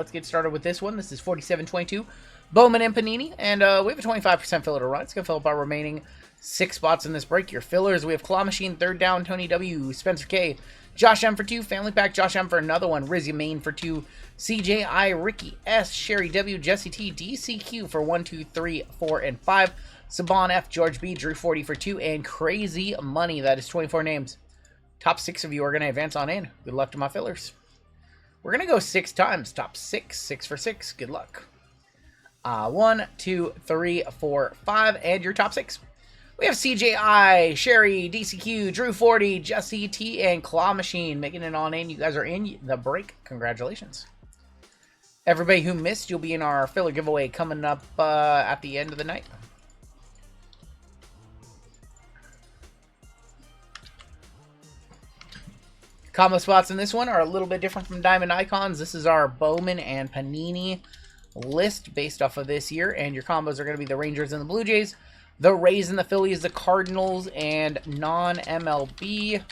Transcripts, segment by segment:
Let's get started with this one. This is 4722 Bowman and Panini, and we have a 25% filler to run. It's going to fill up our remaining 6 spots in this break. Your fillers, we have Claw Machine, Third Down, Tony W, Spencer K, Josh M for 2, Family Pack, Josh M for another one, Rizzy Main for 2, CJ I, Ricky S, Sherry W, Jesse T, DCQ for 1, 2, 3, 4, and 5, Saban F, George B, Drew 40 for 2, and Crazy Money. That is 24 names. Top 6 of you are going to advance on in. Good luck to my fillers. We're going to go 6 times. Top 6. 6 for 6. Good luck. 1, 2, 3, 4, 5. And your top 6. We have CJI, Sherry, DCQ, Drew 40, Jesse T, and Claw Machine making it on in. You guys are in the break. Congratulations. Everybody who missed, you'll be in our filler giveaway coming up at the end of the night. Combo spots in this one are a little bit different from Diamond Icons. This is our Bowman and Panini list based off of this year. And your combos are going to be the Rangers and the Blue Jays, the Rays and the Phillies, the Cardinals, and non-MLB,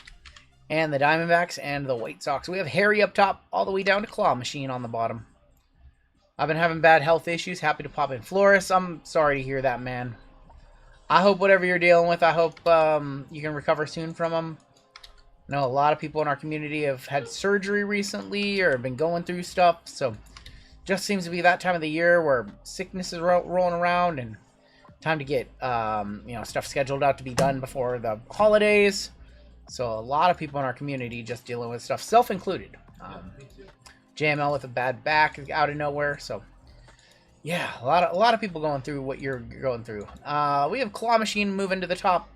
and the Diamondbacks and the White Sox. We have Harry up top all the way down to Claw Machine on the bottom. I've been having bad health issues. Happy to pop in Flores. I'm sorry to hear that, man. I hope whatever you're dealing with, I hope you can recover soon from them. I know a lot of people in our community have had surgery recently or have been going through stuff, so just seems to be that time of the year where sickness is rolling around and time to get stuff scheduled out to be done before the holidays. So a lot of people in our community just dealing with stuff, self-included. JML with a bad back out of nowhere, so yeah, a lot of people going through what you're going through. We have Claw Machine moving to the top,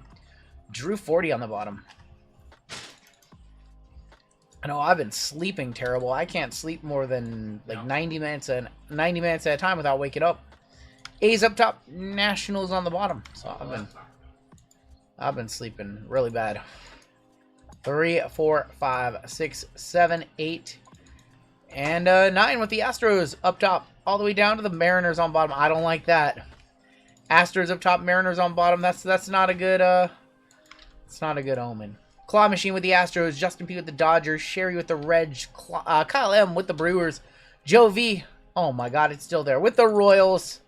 Drew 40 on the bottom. I know I've been sleeping terrible. I can't sleep more than like 90 minutes at a time without waking up. A's up top, Nationals on the bottom. So I've been sleeping really bad. 3, 4, 5, 6, 7, 8, and 9 with the Astros up top, all the way down to the Mariners on bottom. I don't like that. Astros up top, Mariners on bottom. That's not a good it's not a good omen. Claw Machine with the Astros, Justin P with the Dodgers, Sherry with the Reds, Kyle M with the Brewers, Joe V, oh my god, it's still there, with the Royals.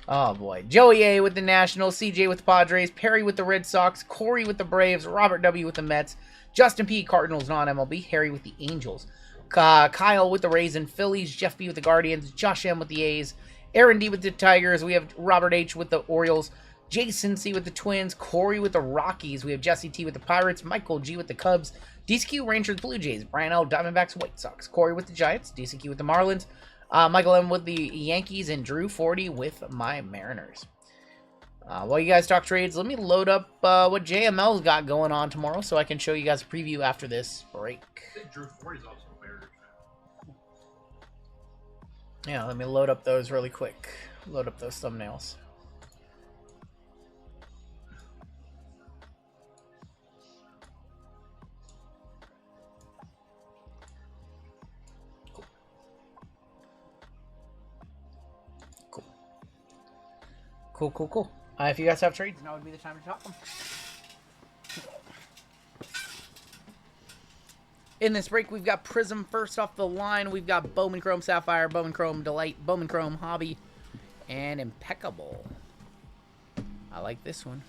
Oh boy. Joey A with the Nationals, CJ with the Padres, Perry with the Red Sox, Corey with the Braves, Robert W with the Mets, Justin P, Cardinals non-MLB, Harry with the Angels, Kyle with the Rays and Phillies, Jeff B with the Guardians, Josh M with the A's, Aaron D with the Tigers, we have Robert H with the Orioles, Jason C with the Twins, Corey with the Rockies, we have Jesse T with the Pirates, Michael G with the Cubs, DCQ Rangers Blue Jays, Brian L Diamondbacks White Sox, Corey with the Giants, DCQ with the Marlins, Michael M with the Yankees, and Drew 40 with my Mariners. While you guys talk trades, let me load up what JML's got going on tomorrow so I can show you guys a preview after this break. I think Drew 40 is also a Mariners fan. Yeah, let me load up those really quick. Load up those thumbnails. Cool. If you guys have trades, now would be the time to talk them. In this break, we've got Prism first off the line. We've got Bowman Chrome Sapphire, Bowman Chrome Delight, Bowman Chrome Hobby, and Impeccable. I like this one.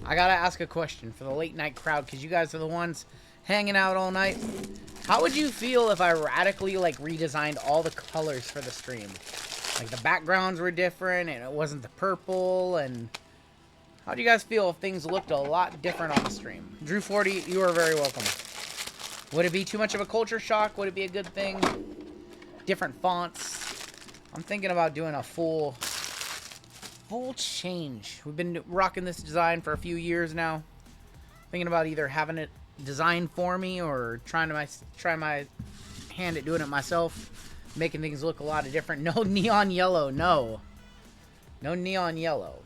I gotta ask a question for the late night crowd, because you guys are the ones hanging out all night. How would you feel if I radically redesigned all the colors for the stream? Like the backgrounds were different and it wasn't the purple, and how do you guys feel if things looked a lot different on the stream? Drew 40, you are very welcome. Would it be too much of a culture shock? Would it be a good thing? Different fonts. I'm thinking about doing a full change. We've been rocking this design for a few years now. Thinking about either having it designed for me or try my hand at doing it myself, making things look a lot of different. No neon yellow, no neon yellow.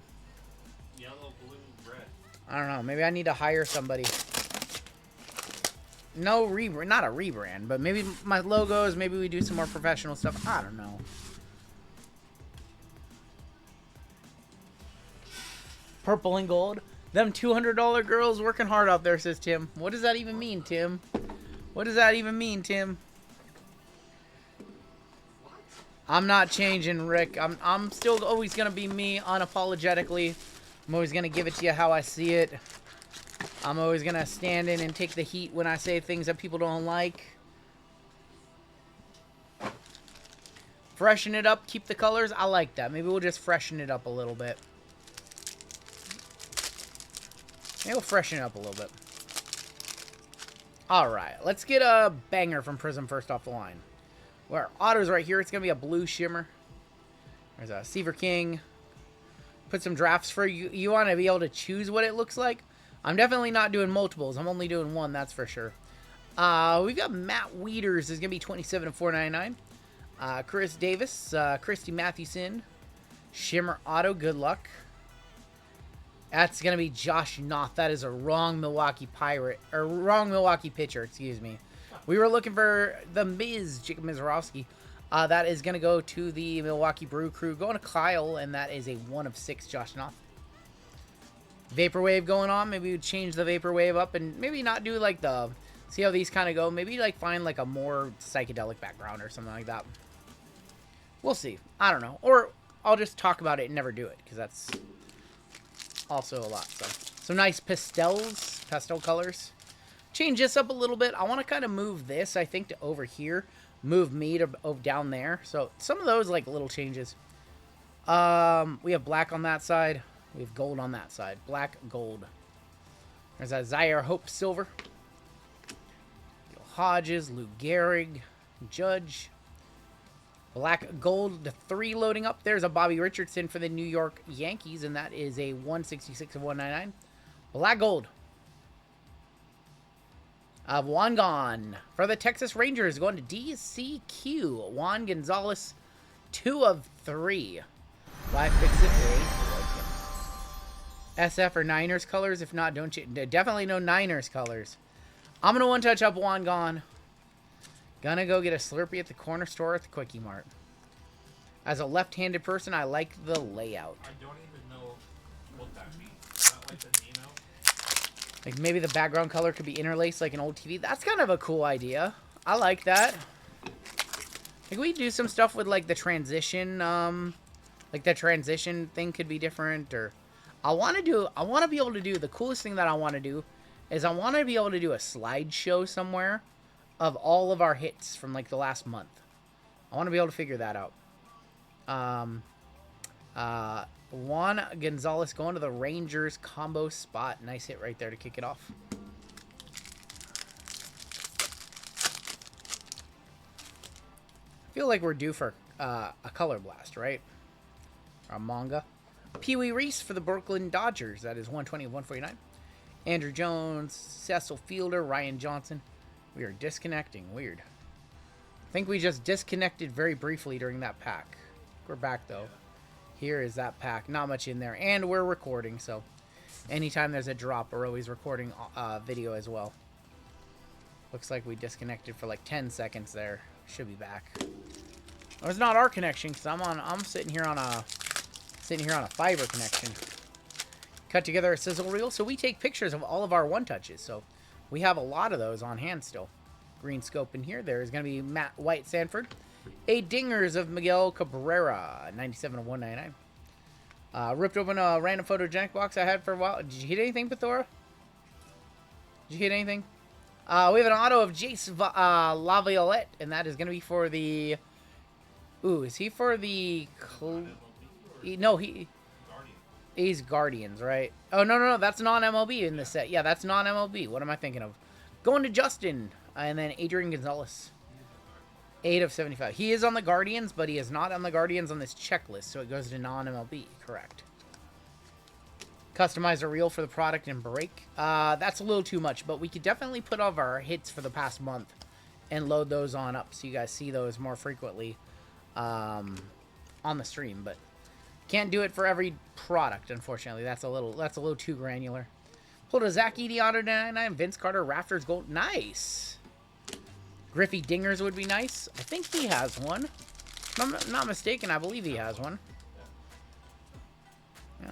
Yellow, blue, red. I don't know, maybe I need to hire somebody. No rebrand, not a rebrand, but maybe my logos, maybe we do some more professional stuff. I don't know. Purple and gold. Them $200 girls working hard out there, says Tim. What does that even mean, Tim? What does that even mean, Tim? I'm not changing, Rick. I'm still always going to be me, unapologetically. I'm always going to give it to you how I see it. I'm always going to stand in and take the heat when I say things that people don't like. Freshen it up, keep the colors. I like that. Maybe we'll just freshen it up a little bit. Maybe we'll freshen it up a little bit. Alright, let's get a banger from Prism first off the line. Where autos right here, it's going to be a blue shimmer. There's a Seaver King. Put some drafts for you. You want to be able to choose what it looks like. I'm definitely not doing multiples. I'm only doing one, that's for sure. We've got Matt Wieters. Is going to be 27 of 499. Chris Davis. Christy Mathewson. Shimmer Auto. Good luck. That's going to be Josh Noth. That is a wrong Milwaukee Pirate. Or wrong Milwaukee pitcher, excuse me. We were looking for the Miz, Jacob Mizorowski. That is going to go to the Milwaukee Brew Crew. Going to Kyle, and that is a 1 of 6 Josh Noth. Vaporwave going on. Maybe we change the Vaporwave up and maybe not do like the... See how these kind of go? Maybe like find like a more psychedelic background or something like that. We'll see. I don't know. Or I'll just talk about it and never do it, because that's also a lot. So some nice pastel colors. Change this up a little bit. I want to kind of move this, I think, to over here. Move me to down there. So some of those like little changes. We have black on that side. We have gold on that side. Black, gold. There's a Zaire Hope Silver. Gil Hodges, Lou Gehrig, Judge. Black, gold, the 3 loading up. There's a Bobby Richardson for the New York Yankees, and that is a 166 of 199. Black, gold. Of Juan Gon for the Texas Rangers, going to DCQ. Juan Gonzalez, 2 of 3. Why fix it? SF or Niners colors? If not, don't you? Definitely no Niners colors. I'm going to one-touch up Juan Gon. Gonna go get a Slurpee at the corner store at the Quickie Mart. As a left-handed person, I like the layout. I don't even know what that means. Is that like the Nemo? Like maybe the background color could be interlaced like an old TV. That's kind of a cool idea. I like that. Like we do some stuff with like the transition, like the transition thing could be different. Or I want to be able to do, the coolest thing that I want to do is I want to be able to do a slideshow somewhere of all of our hits from like the last month. I want to be able to figure that out. Juan Gonzalez going to the Rangers combo spot. Nice hit right there to kick it off. I feel like we're due for a color blast, right? Or a manga. Pee Wee Reese for the Brooklyn Dodgers. That is 120 of 149. Andrew Jones, Cecil Fielder, Ryan Johnson. We are disconnecting. Weird. I think we just disconnected very briefly during that pack. We're back, though. Here is that pack. Not much in there. And we're recording, so anytime there's a drop, we're always recording video as well. Looks like we disconnected for like 10 seconds there. Should be back. Oh, it's not our connection, because I'm sitting here on a fiber connection. Cut together a sizzle reel. So we take pictures of all of our one-touches. So we have a lot of those on hand still. Green scope in here. There is going to be Matt White Sanford. 8 dingers of Miguel Cabrera. 97 of 199. Ripped open a random photogenic box I had for a while. Did you hit anything, Pathora? Did you hit anything? We have an auto of Jace Laviolette. And that is going to be for the... Ooh, is he for the... No, he's Guardians, right? Oh, no. That's non-MLB in this set. Yeah, that's non-MLB. What am I thinking of? Going to Justin. And then Adrian Gonzalez. 8 of 75. He is on the Guardians, but he is not on the Guardians on this checklist. So it goes to non-MLB. Correct. Customize a reel for the product and break. That's a little too much, but we could definitely put all of our hits for the past month and load those on up so you guys see those more frequently on the stream. But can't do it for every product, unfortunately. That's a little too granular. Pulled a Zach Edey auto 99, Vince Carter Rafters Gold. Nice. Griffey Dingers would be nice. I think he has one. If I'm not mistaken, I believe he has one. Yeah.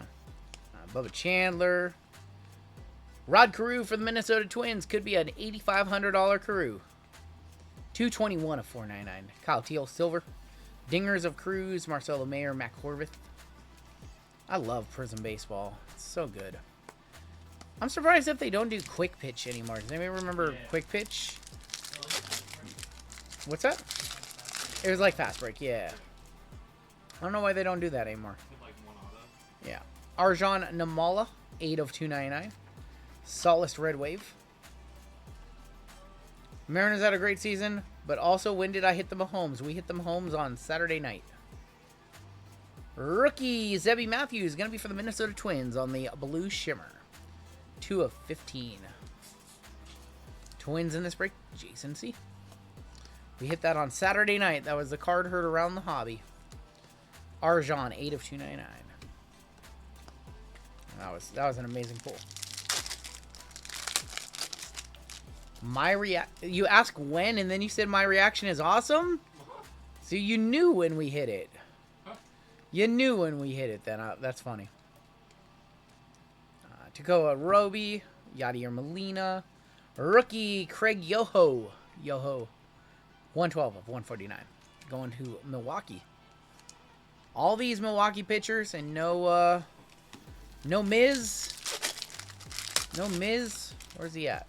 Bubba Chandler. Rod Carew for the Minnesota Twins. Could be an $8,500 Carew. 221 of 499. Kyle Teal, silver. Dingers of Cruz, Marcelo Mayer, Mac Horvath. I love Prism Baseball. It's so good. I'm surprised if they don't do Quick Pitch anymore. Does anybody remember Quick Pitch? What's that? It was like Fast Break, yeah. I don't know why they don't do that anymore. Yeah. Arjan Namala, 8 of 299. Solace Red Wave. Mariners had a great season, but also when did I hit the Mahomes? We hit the Mahomes on Saturday night. Rookie Zebby Matthews, going to be for the Minnesota Twins on the Blue Shimmer. 2 of 15. Twins in this break, Jason C. We hit that on Saturday night. That was the card heard around the hobby. Arjan, 8 of 299. That was an amazing pull. You ask when, and then you said my reaction is awesome? So you knew when we hit it. You knew when we hit it, then. That's funny. Takoa Roby, Yadier Molina, rookie Craig Yoho. 112 of 149. Going to Milwaukee. All these Milwaukee pitchers and no Miz. No Miz. Where's he at?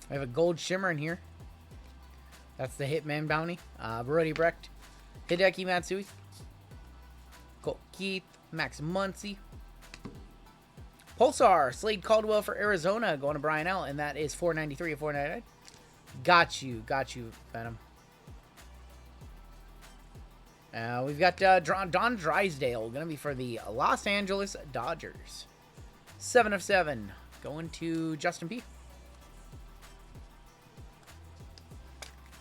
I have a gold shimmer in here. That's the Hitman bounty. Brody Brecht. Hideki Matsui. Colt Keith. Max Muncy. Pulsar. Slade Caldwell for Arizona. Going to Brian L. And that is 493 of 499. Got you, Venom. We've got Don Drysdale. Going to be for the Los Angeles Dodgers. 7 of 7. Going to Justin P.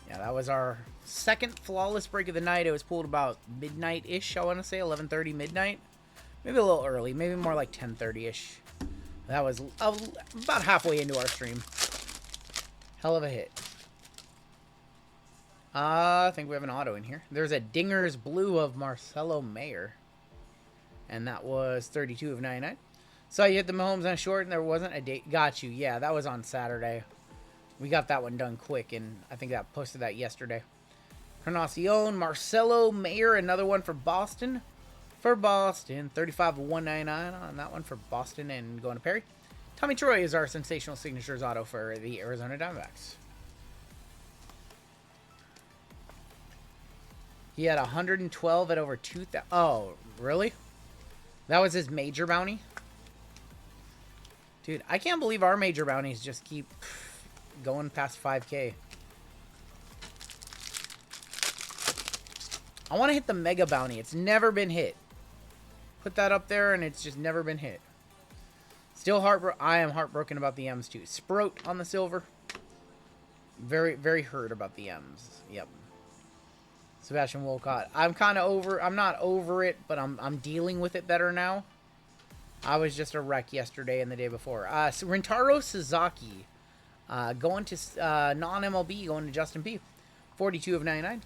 Yeah, that was our second flawless break of the night. It was pulled about midnight-ish, I want to say. 11:30 midnight. Maybe a little early. Maybe more like 10:30-ish. That was about halfway into our stream. Hell of a hit. I think we have an auto in here. There's a Dinger's Blue of Marcelo Mayer. And that was 32 of 99. So you hit the Mahomes on a short and there wasn't a date. Got you. Yeah, that was on Saturday. We got that one done quick, and I think I posted that yesterday. Carnacion, Marcelo Mayer, another one for Boston. 35 of 199 on that one for Boston and going to Perry. Tommy Troy is our sensational signatures auto for the Arizona Diamondbacks. He had 112 at over 2,000. Oh, really? That was his major bounty? Dude, I can't believe our major bounties just keep going past 5K. I want to hit the mega bounty. It's never been hit. Put that up there, and it's just never been hit. Still I am heartbroken about the M's, too. Sprout on the silver. Very, very hurt about the M's. Yep. Sebastian Wolcott. I'm kind of over. I'm not over it, but I'm dealing with it better now. I was just a wreck yesterday and the day before. Rintaro Sasaki. Going to non-MLB, going to Justin P. 42 of 99.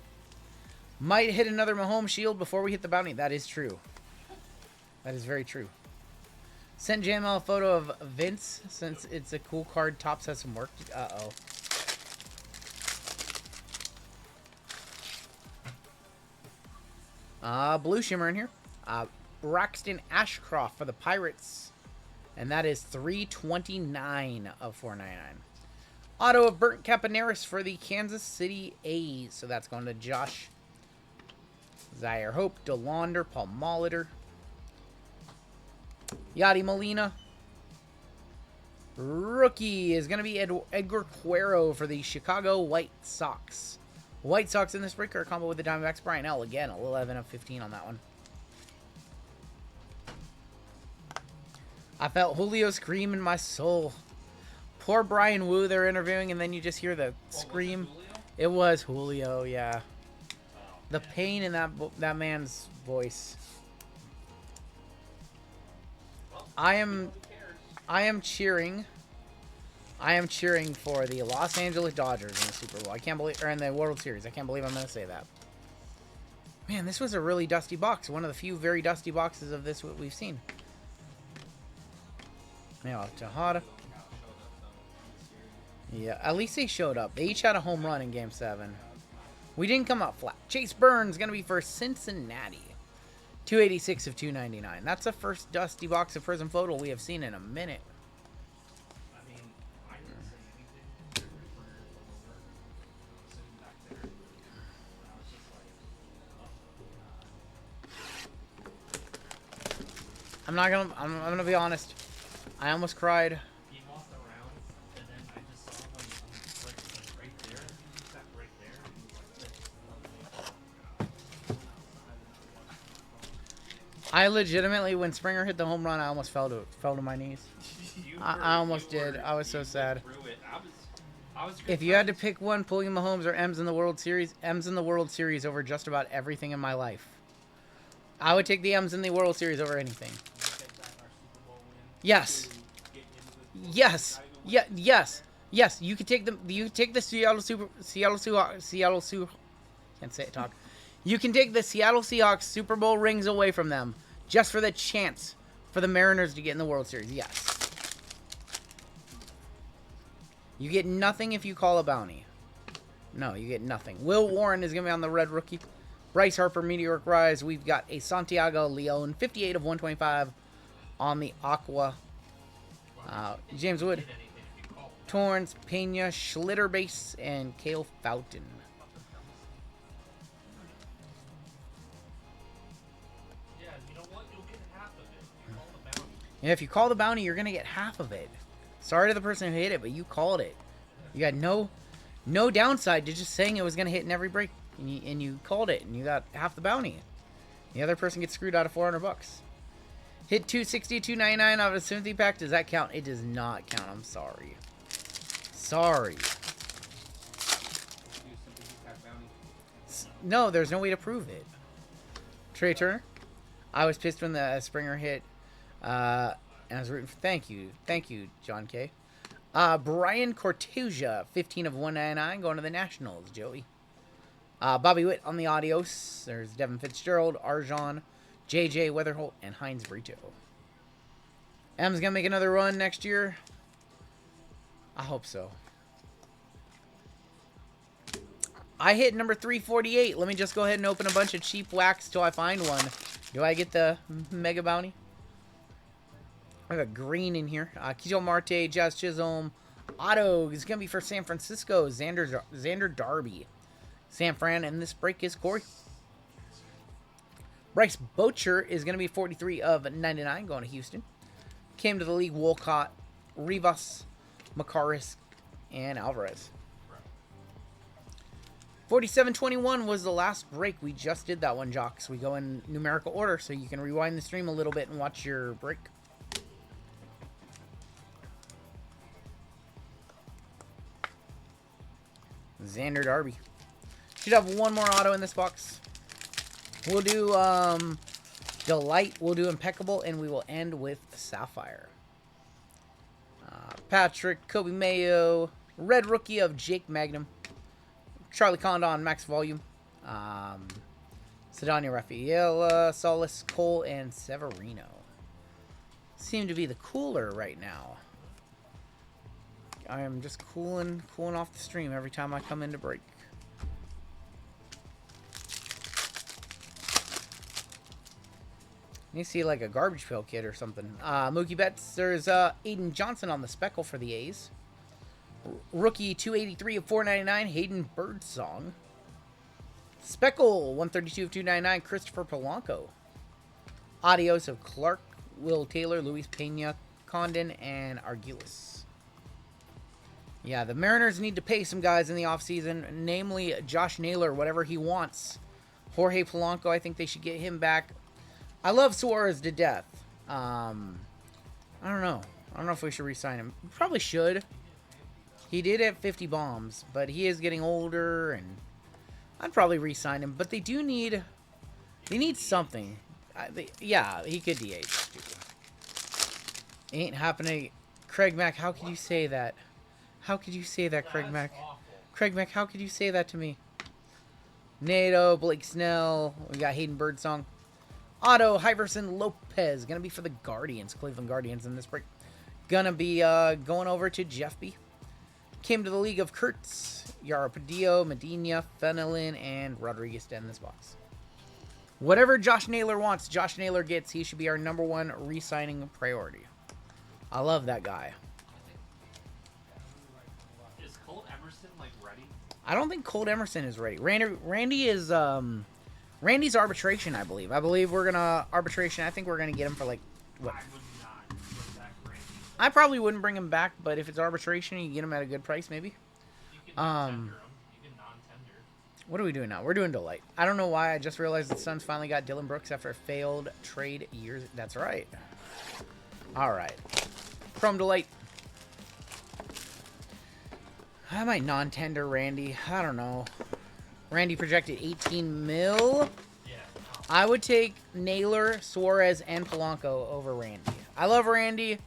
Might hit another Mahomes shield before we hit the bounty. That is true. That is very true. Sent JML a photo of Vince since it's a cool card. Tops has some work. Uh-oh. Blue shimmer in here. Braxton Ashcroft for the Pirates. And that is 329 of 499. Auto of Bert Capaneris for the Kansas City A's. So that's going to Josh. Zaire Hope, DeLaunder, Paul Molitor. Yadi Molina. Rookie is going to be Edgar Cuero for the Chicago White Sox. White Sox in this break are a combo with the Diamondbacks. Brian L. Again, 11 of 15 on that one. I felt Julio scream in my soul. Poor Brian Wu, they're interviewing, and then you just hear the scream. It was Julio, yeah. The pain in that man's voice. I am cheering. I am cheering for the Los Angeles Dodgers in the Super Bowl. I can't believe, or in the World Series. I can't believe I'm going to say that. Man, this was a really dusty box. One of the few very dusty boxes of this what we've seen. Now Tejada. Yeah, at least they showed up. They each had a home run in Game 7. We didn't come out flat. Chase Burns going to be for Cincinnati. 286 of 299. That's the first dusty box of Prism Photo we have seen in a minute. I mean, I didn't say anything. Sitting back there. I was just like, I'm gonna be honest. I almost cried. he walked around, and then I just saw him right there. He sat right there, and he was like, I legitimately, when Springer hit the home run, I almost fell to my knees. I almost did. I was so sad. If you had to pick one, pulling Mahomes or M's in the World Series, M's in the World Series over just about everything in my life. I would take the M's in the World Series over anything. Yes. Yes. Yeah. Yes. Yes. You could take the. You could take the Seattle Seahawks. Can't say it. Talk. You can take the Seattle Seahawks Super Bowl rings away from them just for the chance for the Mariners to get in the World Series. Yes. You get nothing if you call a bounty. No, you get nothing. Will Warren is going to be on the red rookie. Bryce Harper, Meteoric Rise. We've got a Santiago Leon, 58 of 125 on the Aqua. James Wood, Torrance, Pena, Schlitter base, and Kale Fountain. yeah, you know what? You'll get half of it. You call the bounty. Yeah, if you call the bounty, you're going to get half of it. Sorry to the person who hit it, but you called it. You got no downside to just saying it was going to hit in every break, and you called it, and you got half the bounty. The other person gets screwed out of $400. Hit 260, 299 out of a sympathy pack. Does that count? It does not count. I'm sorry. Sorry. No, there's no way to prove it. Trey Turner. I was pissed when the Springer hit. And I was rooting for, thank you, John K. Brian Cortesia, 15 of 199, going to the Nationals, Joey. Bobby Witt on the Adios. There's Devin Fitzgerald, Arjan, JJ Weatherholt, and Heinz Brito. M's going to make another run next year. I hope so. I hit number 348. Let me just go ahead and open a bunch of cheap wax till I find one. Do I get the Mega Bounty? I have a green in here. Kito Marte, Jazz Chisholm. Otto is going to be for San Francisco. Xander Darby. San Fran, and this break is Corey. Bryce Boucher is going to be 43 of 99 going to Houston. Came to the league Wolcott, Rivas, Macaris, and Alvarez. 47-21 was the last break. We just did that one, Jocks. We go in numerical order, so you can rewind the stream a little bit and watch your break. Xander Darby. Should have one more auto in this box. We'll do Delight, we'll do Impeccable, and we will end with Sapphire. Patrick, Kobe Mayo, red rookie of Jake Magnum, Charlie Condon, max volume, Sedania Rafaela, Solis, Cole, and Severino. Seem to be the cooler right now. I am just cooling off the stream every time I come in to break. You see like a garbage pail kid or something. Mookie Betts, there's Aiden Johnson on the speckle for the A's. Rookie 283 of 499, Hayden Birdsong. Speckle 132 of 299, Christopher Polanco. Adios of Clark, Will Taylor, Luis Pena, Condon, and Argulis. Yeah, the Mariners need to pay some guys in the offseason, namely Josh Naylor, whatever he wants. Jorge Polanco, I think they should get him back. I love Suarez to death. I don't know. I don't know if we should re-sign him. We probably should. He did have 50 bombs, but he is getting older, and I'd probably re-sign him. But they do need... They need something. Yeah, he could DH. Ain't happening. Craig Mack, how could you say that? How could you say that, Craig Mack? Craig Mack, how could you say that to me? Nato, Blake Snell. We got Hayden Birdsong. Otto, Hiverson, Lopez. Going to be for the Guardians, Cleveland Guardians in this break. Gonna be going over to Jeff B. Came to the league of Kurtz, Yarapadillo, Medina, Fenelon, and Rodriguez to end this box. Whatever Josh Naylor wants, Josh Naylor gets. He should be our #1 re-signing priority. I love that guy. Is Cole Emerson like ready? I don't think Colt Emerson is ready. Randy is Randy's arbitration, I believe. I believe we're gonna arbitration. I think we're gonna get him for like what? I would not bring back Randy. I probably wouldn't bring him back, but if it's arbitration, you can get him at a good price, maybe. You can tender him. You can non-tender. What are we doing now? We're doing Delight. I don't know why. I just realized the Suns finally got Dylan Brooks after a failed trade years. That's right. All right. Chrome Delight. I might non-tender Randy. I don't know. Randy projected 18 mil. Yeah. No. I would take Naylor, Suarez, and Polanco over Randy. I love Randy.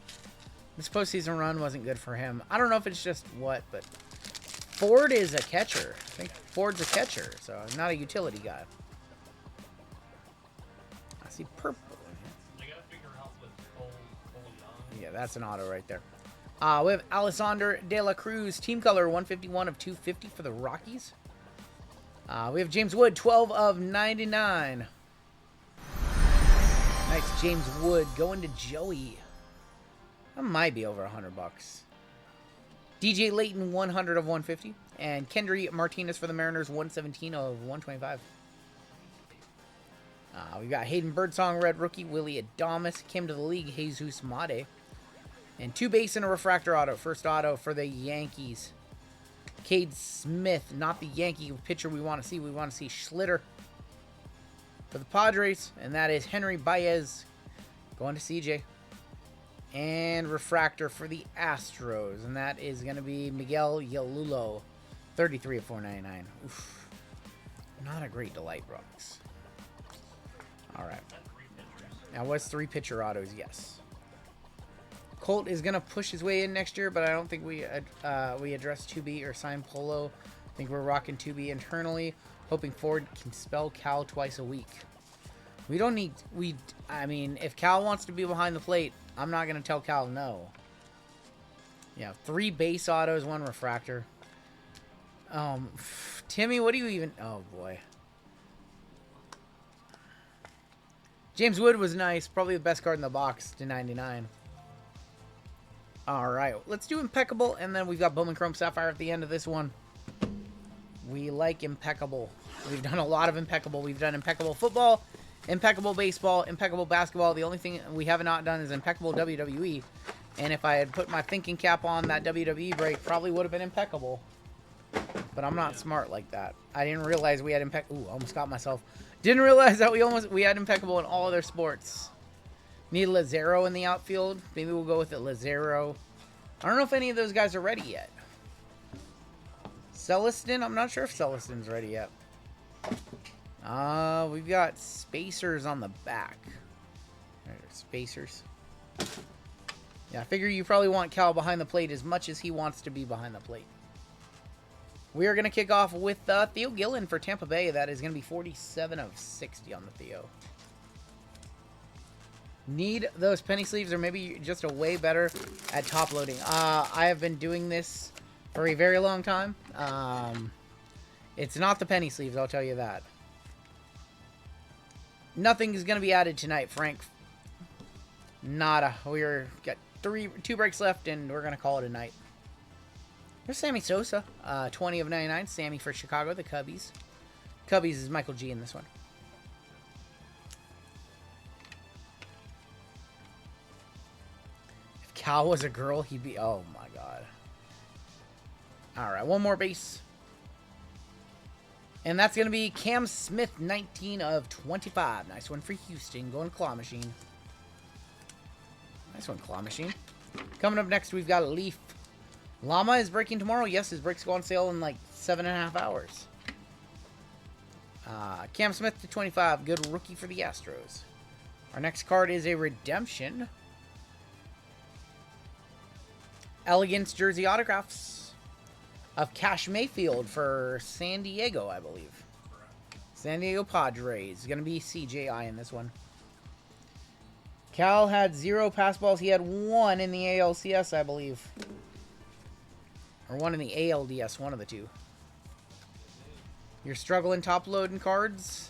This postseason run wasn't good for him. I don't know if it's just what, but Ford is a catcher. I think Ford's a catcher, so not a utility guy. I see purple in here. I gotta figure out with Cole Young. Yeah, that's an auto right there. We have Alessandro De La Cruz, team color 151 of 250 for the Rockies. We have James Wood, 12 of 99. Nice James Wood going to Joey. That might be over $100. DJ Layton, 100 of 150. And Kendry Martinez for the Mariners, 117 of 125. We got Hayden Birdsong, red rookie. Willie Adames came to the league. Jesus Made. And 2 base and a refractor auto. First auto for the Yankees. Cade Smith, not the Yankee pitcher we want to see. We want to see Schlitter for the Padres. And that is Henry Baez going to CJ. And refractor for the Astros. And that is going to be Miguel Yalulo. 33 of 499. Oof. Not a great Delight box. All right. That was 3 pitcher autos, yes. Colt is going to push his way in next year, but I don't think we address 2B or sign Polo. I think we're rocking 2B internally, hoping Ford can spell Cal twice a week. We don't need... I mean, if Cal wants to be behind the plate, I'm not going to tell Cal no. Yeah, 3 base autos, 1 refractor. Timmy, what do you even... Oh, boy. James Wood was nice. Probably the best card in the box to 99. All right, let's do Impeccable, and then we've got Bowman Chrome Sapphire at the end of this one. We like Impeccable. We've done a lot of Impeccable. We've done Impeccable Football, Impeccable Baseball, Impeccable Basketball. The only thing we have not done is Impeccable WWE. And if I had put my thinking cap on, that WWE break probably would have been Impeccable. But I'm not smart like that. I didn't realize we had Impeccable. Ooh, almost got myself. Didn't realize that we had Impeccable in all other sports. Need Lazaro in the outfield. Maybe we'll go with it, Lazaro. I don't know if any of those guys are ready yet. Celestin, I'm not sure if Celestin's ready yet. We've got spacers on the back. There's spacers. Yeah, I figure you probably want Cal behind the plate as much as he wants to be behind the plate. We are going to kick off with Theo Gillen for Tampa Bay. That is going to be 47 of 60 on the Theo. Need those penny sleeves, or maybe just a way better at top loading. I have been doing this for a very long time. It's not the penny sleeves, I'll tell you that. Nothing is going to be added tonight, Frank. Nada. We're got 2 breaks left, and we're going to call it a night. There's Sammy Sosa, 20 of 99. Sammy for Chicago, the Cubbies. Cubbies is Michael G in this one. If Cal was a girl, he'd be... Oh, my God. All right, one more base. And that's going to be Cam Smith, 19 of 25. Nice one for Houston. Going Claw Machine. Nice one, Claw Machine. Coming up next, we've got a Leaf. Llama is breaking tomorrow. Yes, his breaks go on sale in like 7.5 hours. Cam Smith to 25. Good rookie for the Astros. Our next card is a redemption. Elegance jersey autographs of Cash Mayfield for San Diego, I believe. San Diego Padres. Going to be CJI in this one. Cal had 0 pass balls. He had 1 in the ALCS, I believe. Or 1 in the ALDS, one of the two. You're struggling top loading cards?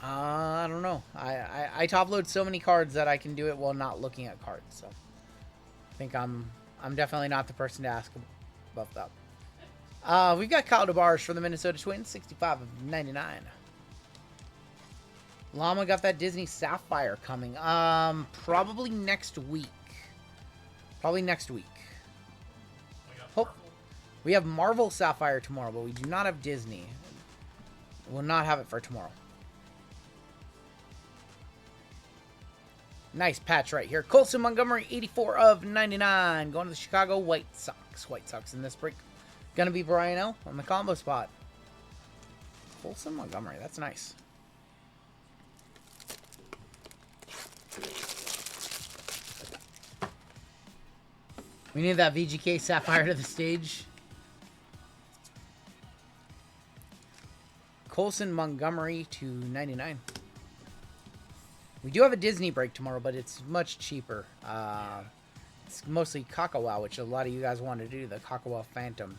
I don't know. I top load so many cards that I can do it while not looking at cards. So I think I'm definitely not the person to ask about that. We've got Kyle DeBarge for the Minnesota Twins, 65 of 99. Llama got that Disney Sapphire coming. Probably next week. Probably next week. Hope we have Marvel Sapphire tomorrow, but we do not have Disney. We'll not have it for tomorrow. Nice patch right here. Colson Montgomery, 84 of 99. Going to the Chicago White Sox. White Sox in this break. Gonna be Brian L. on the combo spot. Colson Montgomery, that's nice. We need that VGK Sapphire to the stage. Colson Montgomery to 99. We do have a Disney break tomorrow, but it's much cheaper. It's mostly Kakawa, which a lot of you guys want to do, the Kakawa Phantom.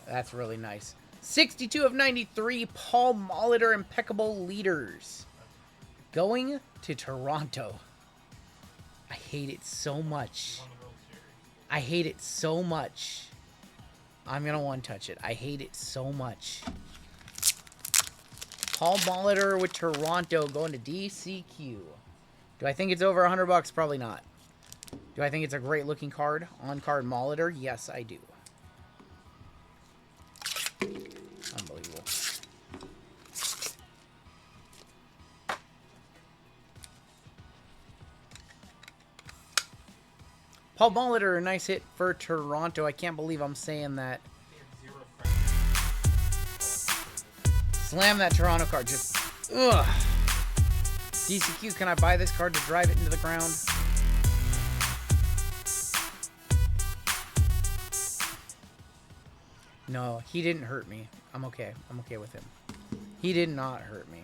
That's really nice. 62 of 93, Paul Molitor, Impeccable Leaders. Going to Toronto. I hate it so much. I hate it so much. I'm going to one-touch it. I hate it so much. Paul Molitor with Toronto going to DCQ. Do I think it's over $100? Probably not. Do I think it's a great looking card? On-card Molitor? Yes, I do. Unbelievable. Paul Molitor, a nice hit for Toronto. I can't believe I'm saying that. Slam that Toronto card. Just, ugh. DCQ, can I buy this card to drive it into the ground? No, he didn't hurt me. I'm okay. I'm okay with him. He did not hurt me.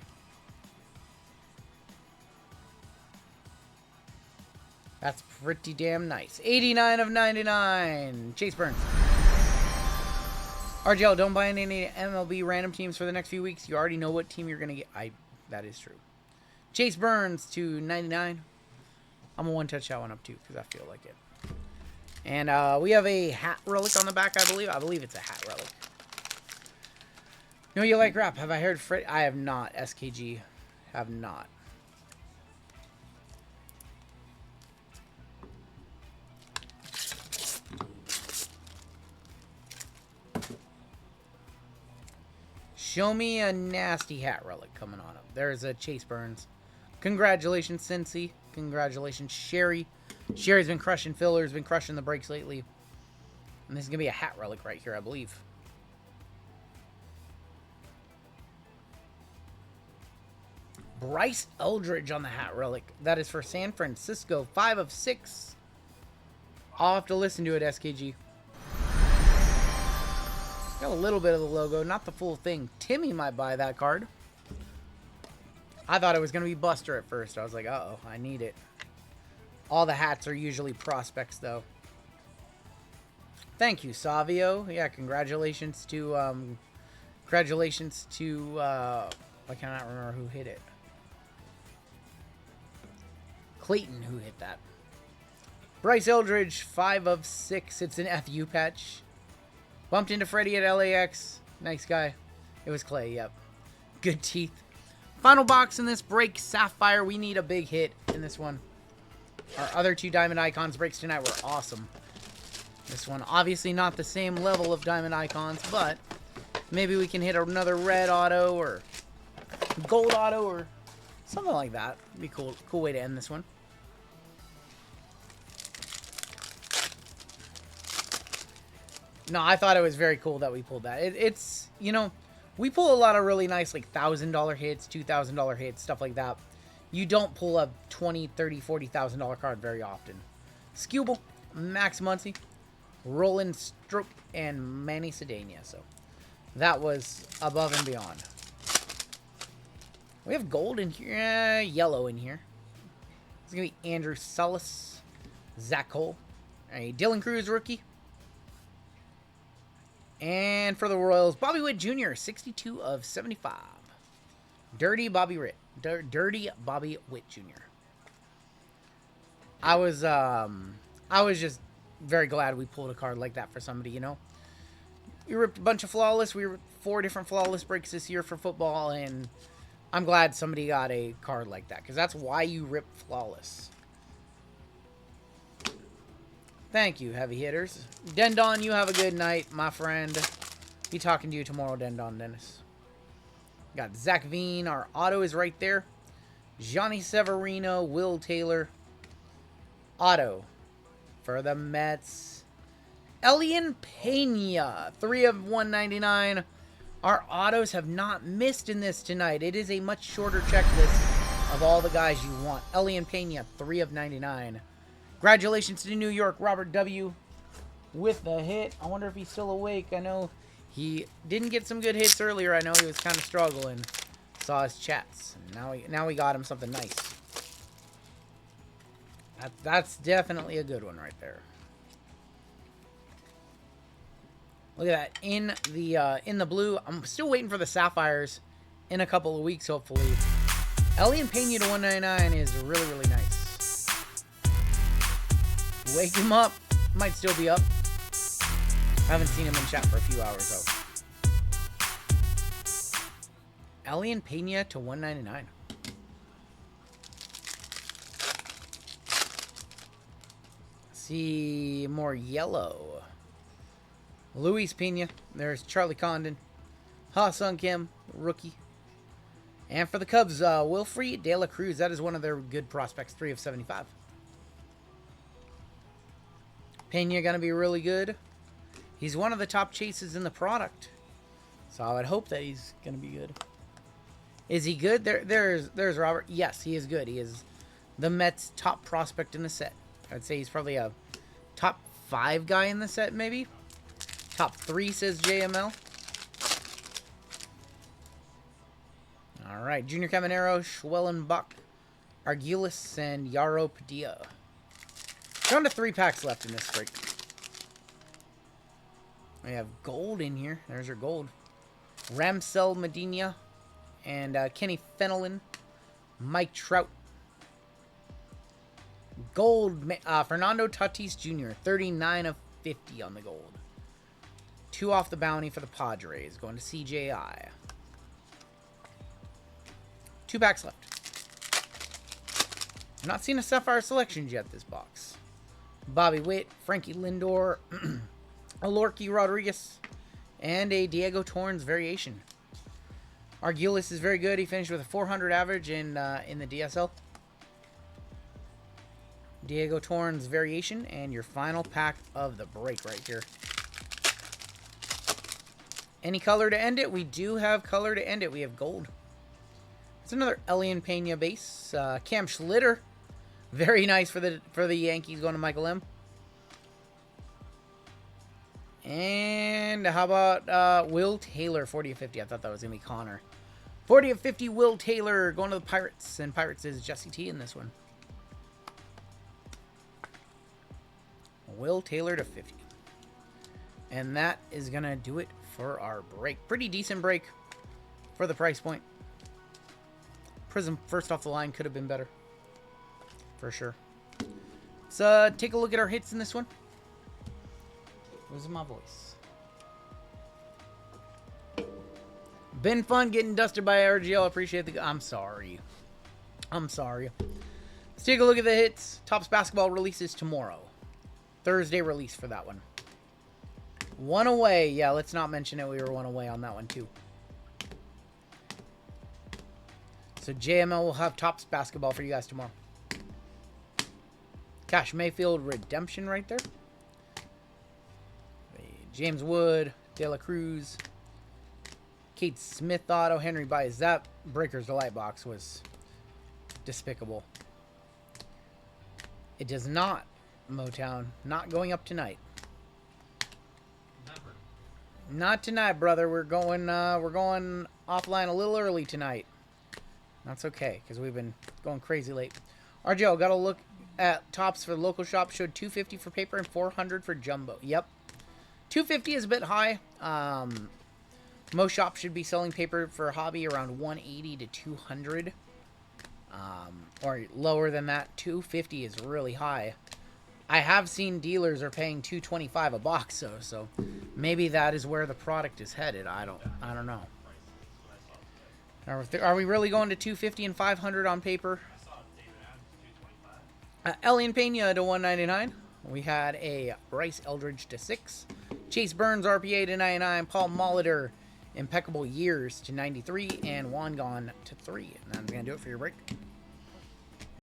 That's pretty damn nice. 89 of 99. Chase Burns. RGL, don't buy any MLB random teams for the next few weeks. You already know what team you're going to get. That is true. Chase Burns to 99. I'm going to one-touch that one up, too, because I feel like it. And we have a hat relic on the back, I believe. I believe it's a hat relic. No, you like rap. Have I heard Fred? I have not. SKG. Have not. Show me a nasty hat relic coming on up. There's a Chase Burns. Congratulations, Cincy. Congratulations, Sherry. Sherry's been crushing fillers, been crushing the breaks lately. And this is going to be a hat relic right here, I believe. Bryce Eldridge on the hat relic. That is for San Francisco. 5 of 6. I'll have to listen to it, SKG. Got a little bit of the logo, not the full thing. Timmy might buy that card. I thought it was going to be Buster at first. I was like, uh-oh, I need it. All the hats are usually prospects, though. Thank you, Savio. Yeah, congratulations to, I cannot remember who hit it. Clayton, who hit that. Bryce Eldridge, 5 of 6. It's an FU patch. Bumped into Freddie at LAX. Nice guy. It was Clay, yep. Good teeth. Final box in this break, Sapphire. We need a big hit in this one. Our other 2 Diamond Icons breaks tonight were awesome. This one, obviously not the same level of Diamond Icons, but maybe we can hit another red auto or gold auto or something like that. It'd be cool. Cool way to end this one. No, I thought it was very cool that we pulled that. It's, you know, we pull a lot of really nice, like, $1,000 hits, $2,000 hits, stuff like that. You don't pull a $20,000, $30,000, $40,000 card very often. Skubal, Max Muncy, Roland Stroke, and Manny Cedeno. So that was above and beyond. We have gold in here, yellow in here. It's going to be Andrew Sullis, Zach Cole, a Dylan Cruz rookie. And for the Royals, Bobby Witt Jr., 62 of 75. Dirty Bobby Witt Jr. I was just very glad we pulled a card like that for somebody, you know. We ripped a bunch of flawless. We ripped 4 different flawless breaks this year for football, and I'm glad somebody got a card like that, because that's why you rip flawless. Thank you, heavy hitters. Dendon, you have a good night, my friend. Be talking to you tomorrow, Dendon Dennis. Got Zach Veen. Our auto is right there. Johnny Severino, Will Taylor. Auto for the Mets. Elian Pena, 3 of 199. Our autos have not missed in this tonight. It is a much shorter checklist of all the guys you want. Elian Pena, 3 of 99. Congratulations to New York, Robert W. with the hit. I wonder if he's still awake. I know he didn't get some good hits earlier. I know he was kind of struggling. Saw his chats. Now we got him something nice. That's definitely a good one right there. Look at that in the blue. I'm still waiting for the sapphires in a couple of weeks, hopefully. Elian Pena to 199 is really, really nice. Wake him up. Might still be up. I haven't seen him in chat for a few hours though. Elian Pena to 199. See more yellow. Luis Pena. There's Charlie Condon. Ha-Sung Kim, rookie. And for the Cubs, Wilfred De La Cruz. That is one of their good prospects, 3 of 75. Pena going to be really good. He's one of the top chases in the product. So I would hope that he's going to be good. Is he good? There's Robert. Yes, he is good. He is the Mets' top prospect in the set. I'd say he's probably a top 5 guy in the set, maybe. Top 3, says JML. All right, Junior Caminero, Schwellenbach, Argulis, and Yaro Padilla. Down to 3 packs left in this break. We have gold in here. There's your gold. Ramsel Medina and Kenny Fenelon, Mike Trout. Gold, Fernando Tatis Jr., 39 of 50 on the gold. 2 off the bounty for the Padres, going to CJI. 2 packs left. I'm not seeing a Sapphire Selections yet, this box. Bobby Witt, Frankie Lindor, Alorki Rodriguez, and a Diego Torrens variation. Argulis is very good. He finished with a 400 average in the DSL. Diego Torrens variation, and your final pack of the break right here. Any color to end it? We do have color to end it. We have gold. It's another Elian Pena base. Cam Schlitter, very nice for the Yankees, going to Michael M. And how about Will Taylor, 40 of 50. I thought that was going to be Connor. 40 of 50, Will Taylor, going to the Pirates. And Pirates is Jesse T in this one. Will Taylor to 50. And that is going to do it for our break. Pretty decent break for the price point. Prism first off the line could have been better. For sure. Let's take a look at our hits in this one. Losing my voice. Been fun getting dusted by RGL. Appreciate the... I'm sorry. Let's take a look at the hits. Topps basketball releases tomorrow. Thursday release for that one. 1 away. Yeah, let's not mention it. We were 1 away on that one too. So JML will have Topps basketball for you guys tomorrow. Cash Mayfield redemption right there. James Wood, De La Cruz, Kate Smith auto, Henry Bias. That Breaker's Delight box was despicable. It does not, Motown, not going up tonight. Never. Not tonight, brother. We're going offline a little early tonight. That's okay, because we've been going crazy late. RGL, got to look at tops for the local shop. Showed 250 for paper and 400 for jumbo. Yep. 250 is a bit high. Most shops should be selling paper for a hobby around 180 to 200. Or lower than that. 250 is really high. I have seen dealers are paying 225 a box, so maybe that is where the product is headed. I don't know. Are we really going to 250 and 500 on paper? Elian Pena to 199. We had a Bryce Eldridge to 6. Chase Burns RPA to 99. Paul Molitor impeccable years to 93, and Wangon to 3. And that's gonna do it for your break.